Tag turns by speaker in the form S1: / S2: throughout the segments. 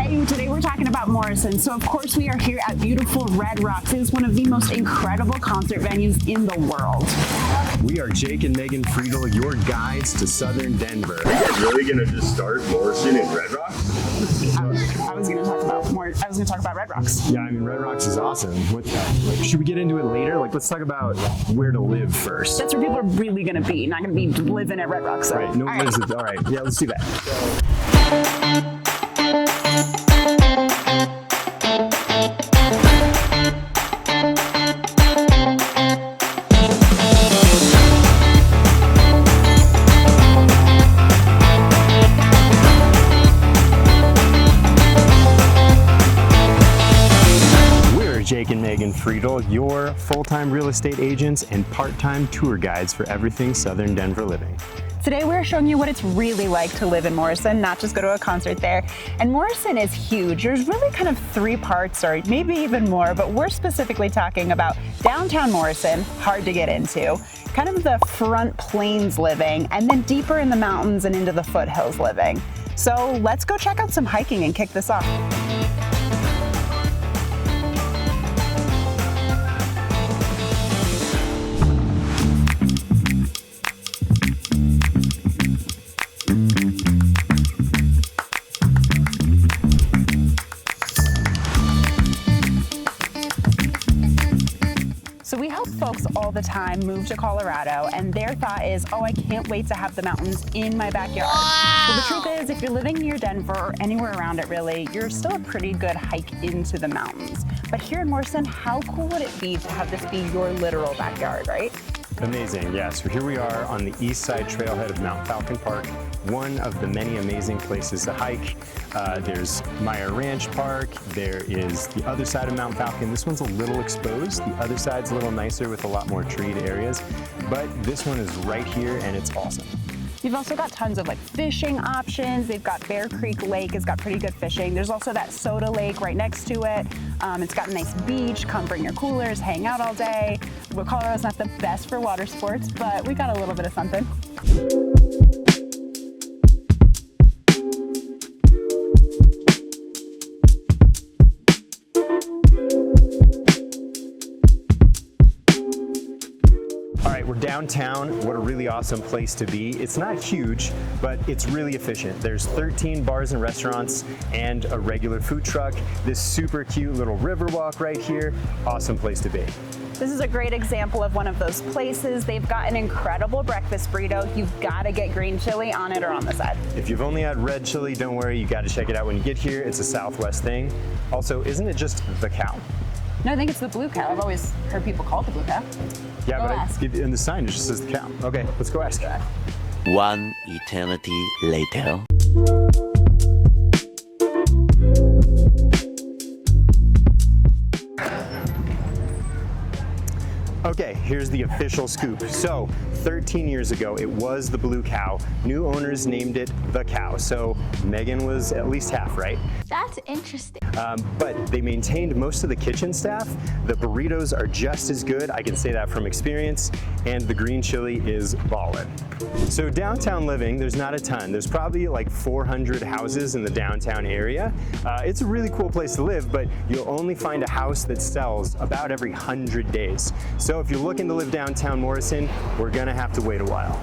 S1: Caillou. Today we're talking about Morrison. So of course we are here at beautiful Red Rocks. It is one of the most incredible concert venues in the world.
S2: We are Jake and Megan Friedel, your guides to Southern Denver.
S3: Are you guys really gonna just start Morrison in Red Rocks?
S1: I was going to talk about Red Rocks.
S2: Yeah, I mean, Red Rocks is awesome. Should we get into it later? Let's talk about where to live first.
S1: That's where people are really going to be, not going to be living at Red Rocks.
S2: Right, no one lives at, all right, yeah, let's do that. Jake and Megan Friedel, your full-time real estate agents and part-time tour guides for everything Southern Denver living.
S1: Today we're showing you what it's really like to live in Morrison, not just go to a concert there. And Morrison is huge. There's really kind of three parts, or maybe even more, but we're specifically talking about downtown Morrison, hard to get into, kind of the front plains living, and then deeper in the mountains and into the foothills living. So let's go check out some hiking and kick this off. So we help folks all the time move to Colorado, and their thought is, oh, I can't wait to have the mountains in my backyard. Wow. Well, the truth is, if you're living near Denver or anywhere around it really, you're still a pretty good hike into the mountains. But here in Morrison, how cool would it be to have this be your literal backyard, right?
S2: Amazing, yeah. So here we are on the east side trailhead of Mount Falcon Park, one of the many amazing places to hike. There's Meyer Ranch Park, there is the other side of Mount Falcon. This one's a little exposed, the other side's a little nicer with a lot more treed areas, but this one is right here and it's awesome.
S1: You've also got tons of fishing options. They've got Bear Creek Lake, it's got pretty good fishing. There's also that Soda Lake right next to it. It's got a nice beach, come bring your coolers, hang out all day. Well, Colorado's not the best for water sports, but we got a little bit of something.
S2: We're downtown. What a really awesome place to be. It's not huge, but it's really efficient. There's 13 bars and restaurants and a regular food truck. This super cute little river walk right here. Awesome place to be.
S1: This is a great example of one of those places. They've got an incredible breakfast burrito. You've got to get green chili on it or on the side.
S2: If you've only had red chili, don't worry, you got to check it out when you get here. It's a Southwest thing. Also, isn't it just the cow?
S1: No, I think it's the blue cow. I've always heard people call it the blue cow.
S2: Yeah, but in the sign it just says the cow. Okay, let's go ask.
S4: One eternity later.
S2: Okay, here's the official scoop. So, 13 years ago, it was the Blue Cow. New owners named it the Cow. So, Megan was at least half, right?
S5: That's interesting.
S2: But they maintained most of the kitchen staff. The burritos are just as good, I can say that from experience, and the green chili is ballin'. So downtown living, there's not a ton. There's probably 400 houses in the downtown area. It's a really cool place to live, but you'll only find a house that sells about every 100 days. So if you're looking to live downtown Morrison, we're gonna have to wait a while.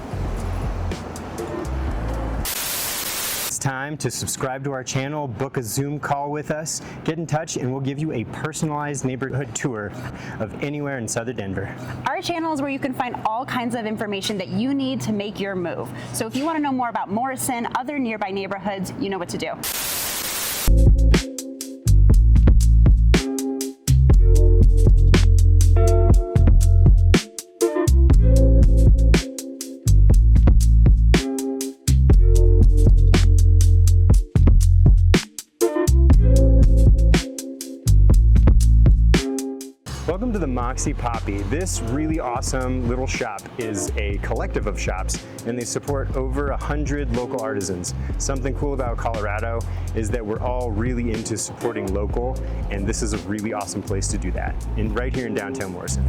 S2: It's time to subscribe to our channel, book a Zoom call with us, get in touch, and we'll give you a personalized neighborhood tour of anywhere in Southern Denver.
S1: Our channel is where you can find all kinds of information that you need to make your move. So if you want to know more about Morrison, other nearby neighborhoods, you know what to do.
S2: Welcome to the Moxie Poppy. This really awesome little shop is a collective of shops, and they support over 100 local artisans. Something cool about Colorado is that we're all really into supporting local, and this is a really awesome place to do that, right here in downtown Morrison.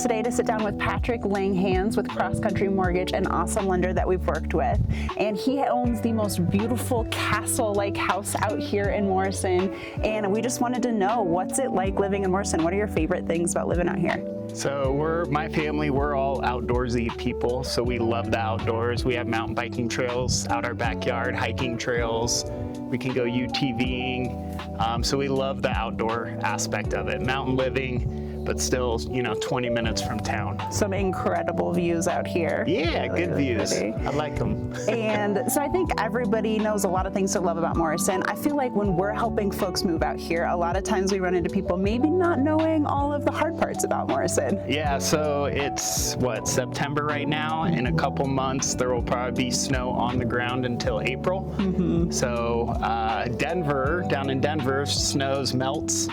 S1: today to sit down with Patrick Langhans with Cross Country Mortgage, an awesome lender that we've worked with. And he owns the most beautiful castle-like house out here in Morrison. And we just wanted to know, what's it like living in Morrison? What are your favorite things about living out here?
S5: So my family, we're all outdoorsy people, so we love the outdoors. We have mountain biking trails out our backyard, hiking trails. We can go UTVing. So we love the outdoor aspect of it. Mountain living, but still, 20 minutes from town.
S1: Some incredible views out here.
S5: Yeah, good views.
S1: Pretty.
S5: I like them.
S1: And so I think everybody knows a lot of things to love about Morrison. I feel like when we're helping folks move out here, a lot of times we run into people maybe not knowing all of the hard parts about Morrison.
S5: Yeah, so it's September right now. In a couple months, there will probably be snow on the ground until April. So down in Denver, snows melts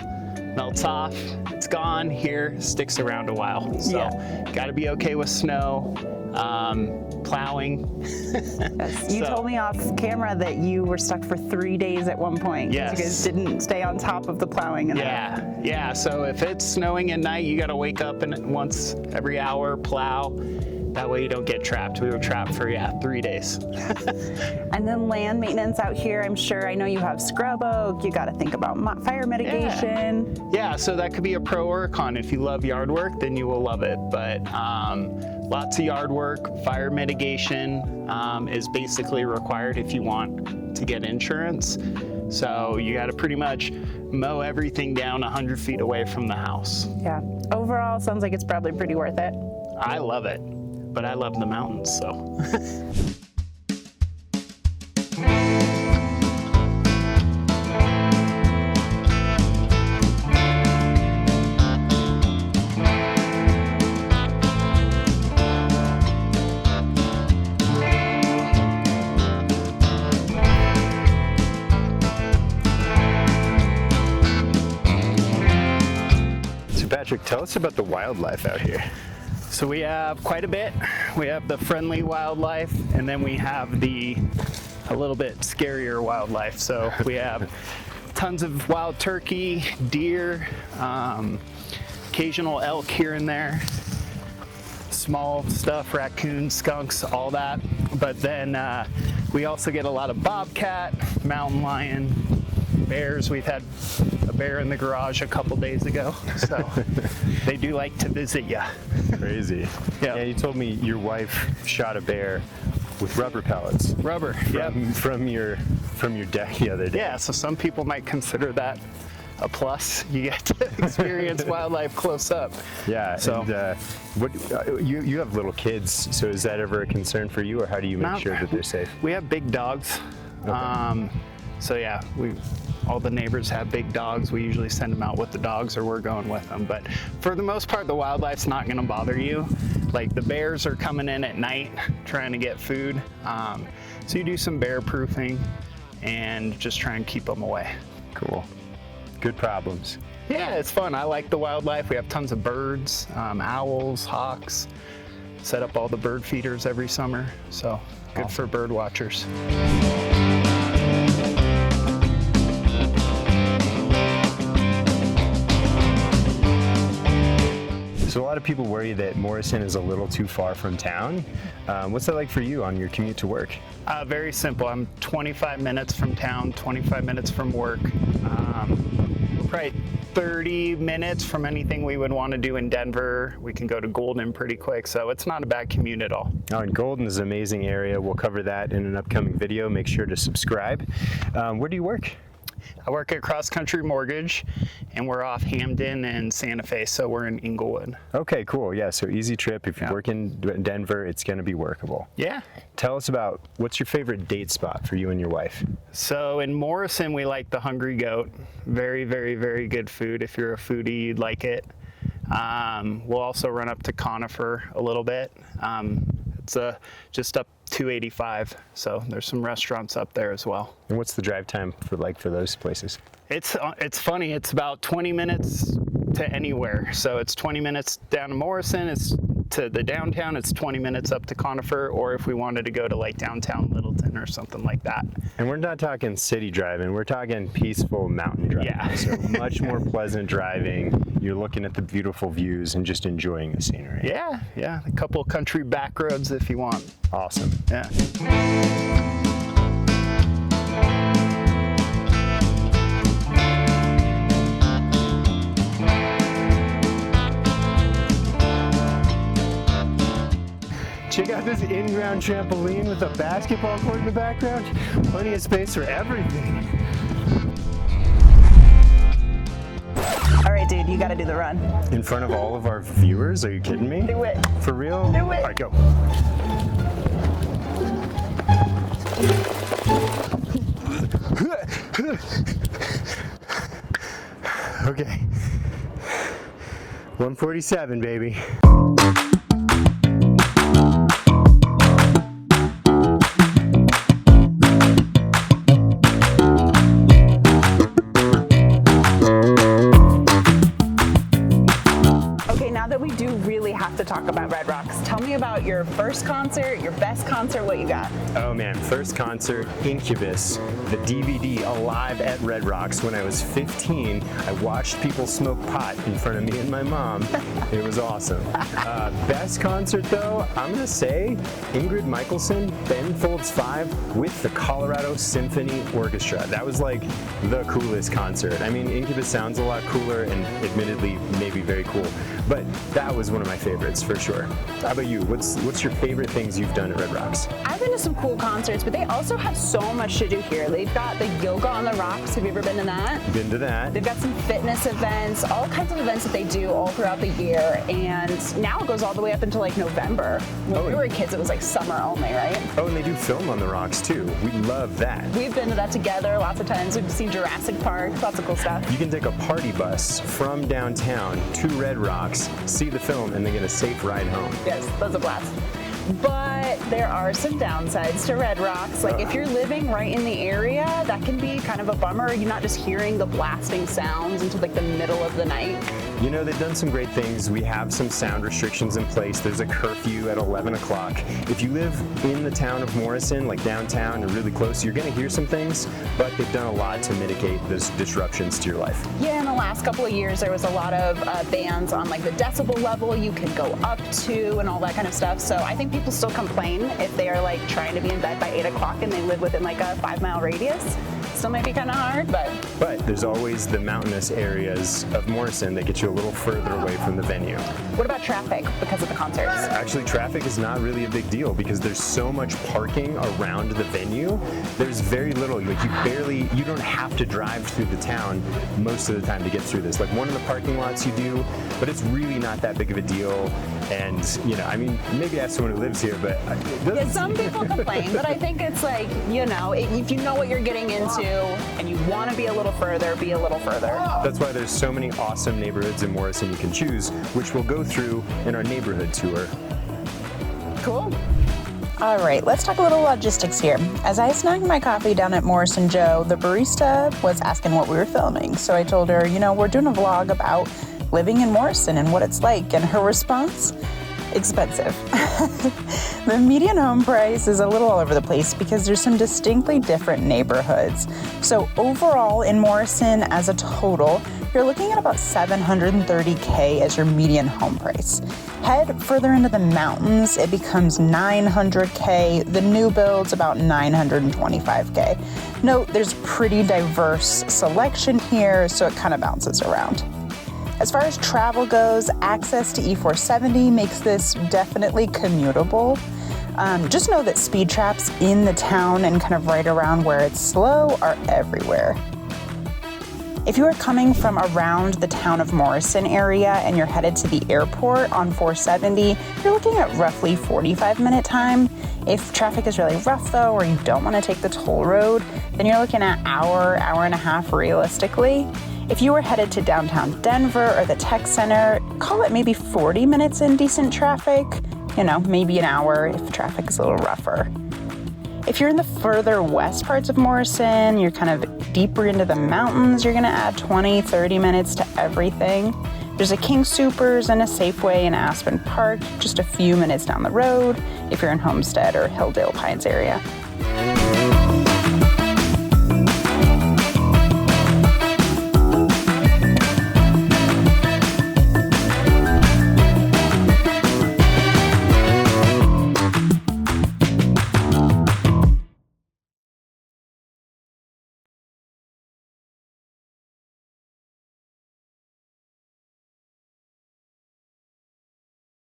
S5: off, it's gone. Here, sticks around a while. So got to be okay with snow, plowing.
S1: Yes. You told me off camera that you were stuck for 3 days at one point.
S5: Yes.
S1: You guys didn't stay on top of the plowing.
S5: Yeah. So if it's snowing at night, you got to wake up and once every hour plow. That way you don't get trapped. We were trapped for 3 days.
S1: And then land maintenance out here, I'm sure. I know you have scrub oak. You got to think about fire mitigation.
S5: Yeah, so that could be a pro or a con. If you love yard work, then you will love it. But lots of yard work. Fire mitigation is basically required if you want to get insurance. So you got to pretty much mow everything down 100 feet away from the house.
S1: Yeah. Overall, sounds like it's probably pretty worth it.
S5: I love it. But I love the mountains, so.
S2: So Patrick, tell us about the wildlife out here.
S5: So we have quite a bit. We have the friendly wildlife, and then we have a little bit scarier wildlife. So we have tons of wild turkey, deer, occasional elk here and there, small stuff, raccoons, skunks, all that. But then we also get a lot of bobcat, mountain lion, bears. We've had a bear in the garage a couple days ago, so they do like to visit you.
S2: Crazy. Yeah, you told me your wife shot a bear with rubber pellets.
S5: Rubber,
S2: from your deck the other day.
S5: Yeah, so some people might consider that a plus. You get to experience wildlife close up.
S2: Yeah.
S5: So
S2: and you have little kids, so is that ever a concern for you, or how do you make sure that they're safe?
S5: We have big dogs.
S2: Okay.
S5: So yeah, all the neighbors have big dogs. We usually send them out with the dogs, or we're going with them. But for the most part, the wildlife's not going to bother you. Like the bears are coming in at night trying to get food. So you do some bear proofing and just try and keep them away.
S2: Cool. Good problems.
S5: Yeah, it's fun. I like the wildlife. We have tons of birds, owls, hawks. Set up all the bird feeders every summer. So good for bird watchers.
S2: So a lot of people worry that Morrison is a little too far from town. What's that like for you on your commute to work?
S5: Very simple. I'm 25 minutes from town, 25 minutes from work. Probably 30 minutes from anything we would want to do in Denver. We can go to Golden pretty quick, so it's not a bad commute at all.
S2: Oh, and Golden is an amazing area. We'll cover that in an upcoming video. Make sure to subscribe. Where do you work?
S5: I work at Cross Country Mortgage, and we're off Hamden and Santa Fe, so we're in Inglewood.
S2: Okay, cool. Yeah, so easy trip. If you work in Denver, it's going to be workable.
S5: Yeah.
S2: Tell us about what's your favorite date spot for you and your wife?
S5: So in Morrison, we like the Hungry Goat. Very, very, very good food. If you're a foodie, you'd like it. We'll also run up to Conifer a little bit. It's just up 285, so there's some restaurants up there as well.
S2: And what's the drive time for those places?
S5: It's funny. It's about 20 minutes to anywhere. So it's 20 minutes down to Morrison. It's to the downtown. It's 20 minutes up to Conifer, or if we wanted to go to like downtown Littleton or something like that.
S2: And we're not talking city driving. We're talking peaceful mountain driving.
S5: Yeah.
S2: So much more pleasant driving. you're looking at the beautiful views and just enjoying the scenery.
S5: Yeah, a couple country back roads if you want.
S2: Awesome.
S5: Yeah.
S2: Check out this in-ground trampoline with a basketball court in the background. Plenty of space for everything.
S1: All right, dude, you gotta do the run.
S2: In front of all of our viewers? Are you kidding me?
S1: Do it.
S2: For real?
S1: Do it.
S2: All right, go. Okay. 147, baby.
S1: To talk about Red Rocks. Tell me about your first concert, your best concert, what you got.
S2: Oh man, first concert, Incubus, the DVD Alive at Red Rocks. When I was 15, I watched people smoke pot in front of me and my mom. It was awesome. Best concert though, I'm gonna say Ingrid Michaelson, Ben Folds 5 with the Colorado Symphony Orchestra. That was like the coolest concert. I mean, Incubus sounds a lot cooler and admittedly maybe very cool, but that was one of my favorites for sure. How about you? What's your favorite things you've done at Red Rocks?
S1: I've been to some cool concerts, but they also have so much to do here. They've got the Yoga on the Rocks. Have you ever been to that?
S2: Been to that.
S1: They've got some fitness events, all kinds of events that they do all throughout the year, and now it goes all the way up into like November. When we were kids, it was like summer only, right?
S2: Oh, and they do film on the rocks too. We love that.
S1: We've been to that together lots of times. We've seen Jurassic Park, lots of cool stuff.
S2: You can take a party bus from downtown to Red Rocks, see the film, and then get a safe ride home.
S1: Yes, that's a blast. But there are some downsides to Red Rocks. Like if you're living right in the area, that can be kind of a bummer. You're not just hearing the blasting sounds until like the middle of the night.
S2: You know, they've done some great things. We have some sound restrictions in place. There's a curfew at 11 o'clock. If you live in the town of Morrison, like downtown or really close, you're gonna hear some things, but they've done a lot to mitigate those disruptions to your life.
S1: Yeah, in the last couple of years, there was a lot of bans on like the decibel level you can go up to and all that kind of stuff. So I think people still complain if they are like trying to be in bed by 8 o'clock and they live within like a 5-mile radius. Still might be kind of hard, but
S2: there's always the mountainous areas of Morrison that get you a little further away from the venue.
S1: What about traffic because of the concerts?
S2: Actually, traffic is not really a big deal because there's so much parking around the venue. There's very little, like you don't have to drive through the town most of the time to get through this. Like one of the parking lots you do, but it's really not that big of a deal. And, you know, I mean, maybe ask someone who lives here, but
S1: yeah, some people complain, but I think it's like, you know, if you know what you're getting into and you want to be a little further, be a little further.
S2: That's why there's so many awesome neighborhoods in Morrison you can choose, which we'll go through in our neighborhood tour.
S1: Cool.
S6: All right, let's talk a little logistics here. As I snagged my coffee down at Morrison Joe, the barista was asking what we were filming. So I told her, you know, we're doing a vlog about living in Morrison and what it's like. And her response, expensive. The median home price is a little all over the place because there's some distinctly different neighborhoods. So overall in Morrison as a total, you're looking at about $730K as your median home price. Head further into the mountains, it becomes $900K. The new build's about $925K. Note, there's pretty diverse selection here, so it kind of bounces around. As far as travel goes, access to E470 makes this definitely commutable. Just know that speed traps in the town and kind of right around where it's slow are everywhere. If you are coming from around the town of Morrison area and you're headed to the airport on 470, you're looking at roughly 45-minute time. If traffic is really rough though, or you don't want to take the toll road, then you're looking at hour and a half realistically. If you were headed to downtown Denver or the tech center, call it maybe 40 minutes in decent traffic, you know, maybe an hour if traffic is a little rougher. If you're in the further west parts of Morrison, you're kind of deeper into the mountains, you're gonna add 20, 30 minutes to everything. There's a King Soopers and a Safeway in Aspen Park, just a few minutes down the road if you're in Homestead or Hilldale Pines area.